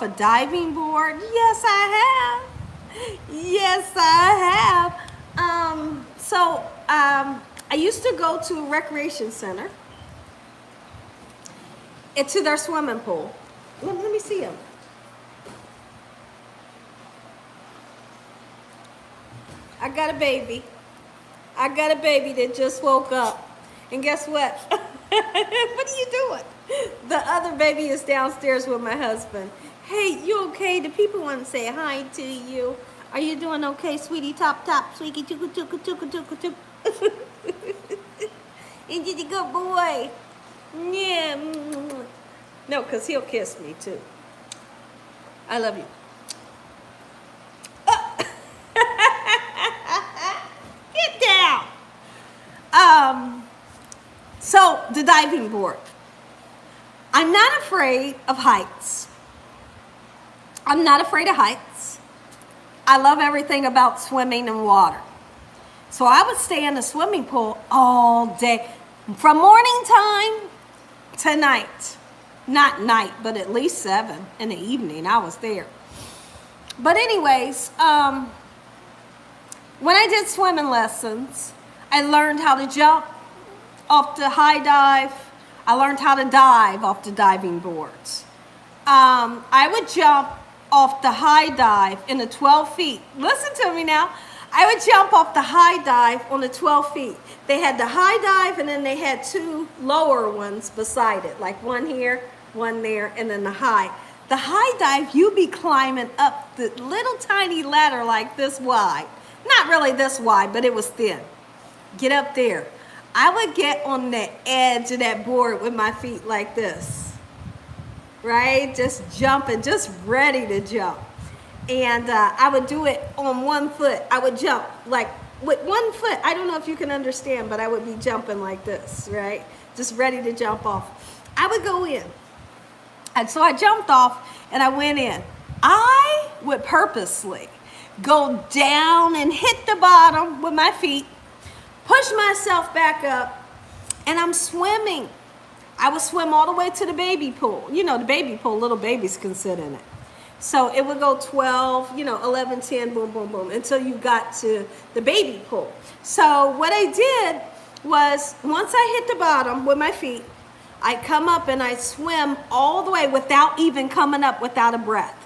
a diving board? Yes, I have. Yes, I have. I used to go to a recreation center and to their swimming pool. Let me see them. I got a baby. I got a baby that just woke up. And guess what? What are you doing? The other baby is downstairs with my husband. Hey, you okay? The people want to say hi to you. Are you doing okay, sweetie? Top, sweetie, tuku, tuku, tuku, tuku, tuku. Ain't you a good boy? Yeah. No, because he'll kiss me too. I love you. Get down. So the diving board. I'm not afraid of heights. I'm not afraid of heights. I love everything about swimming in water. So I would stay in the swimming pool all day, from morning time to night. Not night, but at least 7 in the evening. I was there. But anyways, when I did swimming lessons, I learned how to jump off the high dive. I learned how to dive off the diving boards. I would jump off the high dive in the 12 feet. Listen to me now. I would jump off the high dive on the 12 feet. They had the high dive and then they had 2 lower ones beside it, like one here, one there, and then the high. The high dive, you be climbing up the little tiny ladder like this wide. Not really this wide, but it was thin. Get up there. I would get on the edge of that board with my feet like this, right? Just jumping, just ready to jump. And I would do it on one foot. I would jump like with one foot. I don't know if you can understand, but I would be jumping like this, right? Just ready to jump off. I would go in. And so I jumped off and I went in. I would purposely go down and hit the bottom with my feet, push myself back up, and I'm swimming. I would swim all the way to the baby pool. You know, the baby pool, little babies can sit in it. So it would go 12, 11, 10, boom, boom, boom, until you got to the baby pool. So what I did was, once I hit the bottom with my feet, I'd come up and I'd swim all the way without even coming up without a breath.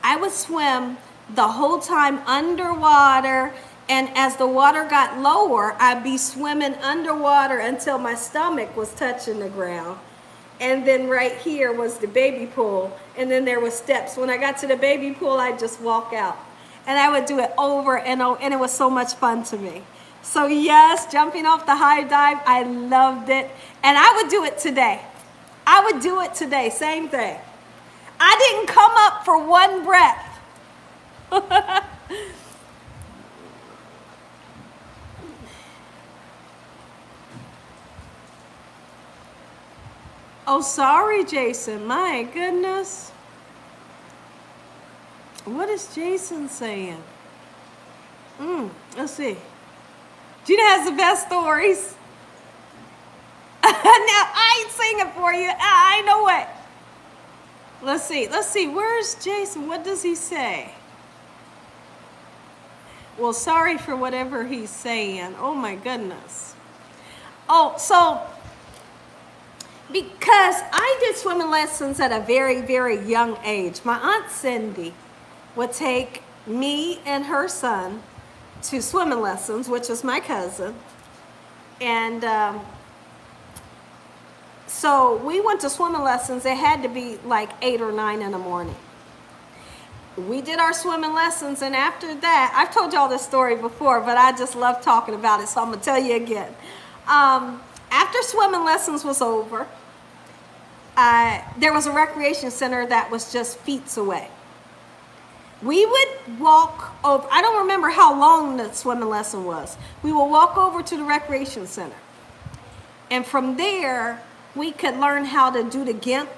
I would swim the whole time underwater, and as the water got lower, I'd be swimming underwater until my stomach was touching the ground. And then right here was the baby pool, and then there were steps. When I got to the baby pool, I'd just walk out. And I would do it over and over, and it was so much fun to me. So yes, jumping off the high dive, I loved it. And I would do it today. I would do it today, same thing. I didn't come up for one breath. Oh, sorry, Jason. My goodness. What is Jason saying? Let's see. Gina has the best stories. Now, I ain't singing for you. I know it. Let's see. Where's Jason? What does he say? Well, sorry for whatever he's saying. Oh, my goodness. Oh, so because I did swimming lessons at a very, very young age. My Aunt Cindy would take me and her son to swimming lessons, which was my cousin. And so we went to swimming lessons. It had to be like 8 or 9 in the morning. We did our swimming lessons, and after that, I've told y'all this story before, but I just love talking about it, so I'm going to tell you again. After swimming lessons was over, there was a recreation center that was just feet away. We would walk over, I don't remember how long the swimming lesson was. We would walk over to the recreation center. And from there, we could learn how to do the GIMP.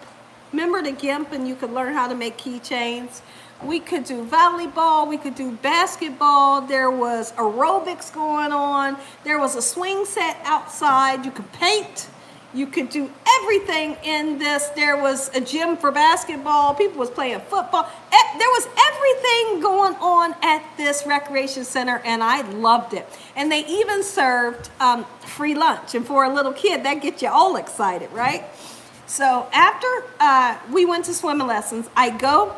Remember the GIMP, and you could learn how to make keychains. We could do volleyball, we could do basketball, there was aerobics going on, there was a swing set outside, you could paint, You could do everything in this. There was a gym for basketball. People was playing football. There was everything going on at this recreation center, and I loved it. And they even served free lunch. And for a little kid, that gets you all excited, right? So after we went to swimming lessons, I go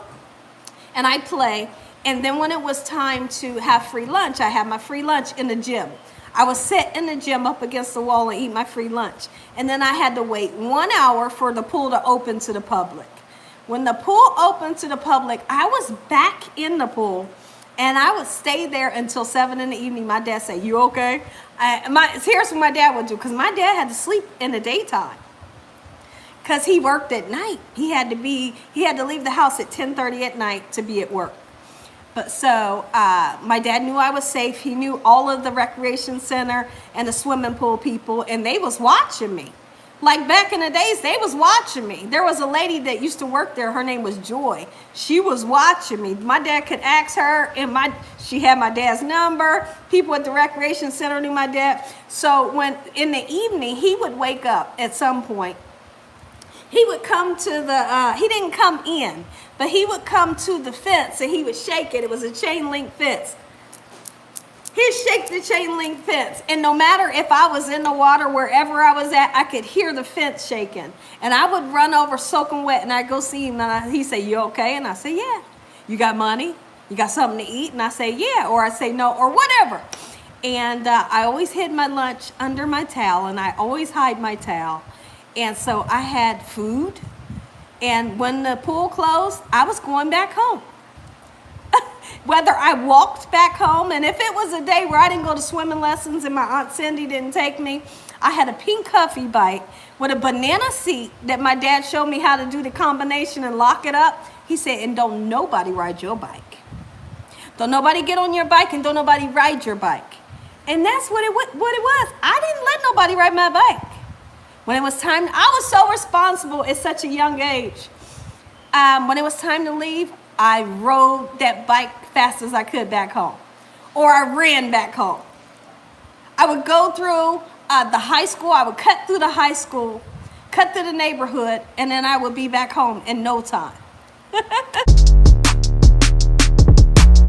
and I play. And then when it was time to have free lunch, I had my free lunch in the gym. I would sit in the gym up against the wall and eat my free lunch. And then I had to wait 1 hour for the pool to open to the public. When the pool opened to the public, I was back in the pool, and I would stay there until 7 in the evening. My dad said, "You okay?" Here's what my dad would do, because my dad had to sleep in the daytime because he worked at night. He had to leave the house at 10:30 at night to be at work. But so my dad knew I was safe. He knew all of the recreation center and the swimming pool people, and they was watching me. Like back in the days, they was watching me. There was a lady that used to work there. Her name was Joy. She was watching me. My dad could ask her, and she had my dad's number. People at the recreation center knew my dad. So when in the evening, he would wake up at some point. He would come to he didn't come in, but he would come to the fence and he would shake it. It was a chain link fence. He'd shake the chain link fence. And no matter if I was in the water, wherever I was at, I could hear the fence shaking. And I would run over soaking wet, and I'd go see him, and he'd say, "You okay?" And I say, "Yeah." "You got money? You got something to eat?" And I say, "Yeah." Or I say, "No," or whatever. And I always hid my lunch under my towel, and I always hide my towel. And so I had food, and when the pool closed, I was going back home. Whether I walked back home, and if it was a day where I didn't go to swimming lessons and my Aunt Cindy didn't take me, I had a pink Huffy bike with a banana seat that my dad showed me how to do the combination and lock it up. He said, "And don't nobody ride your bike. Don't nobody get on your bike, and don't nobody ride your bike." And that's what it was. I didn't let nobody ride my bike. When it was time, I was so responsible at such a young age. When it was time to leave, I rode that bike fast as I could back home, or I ran back home. I would go through the high school. I would cut through the high school, cut through the neighborhood, and then I would be back home in no time.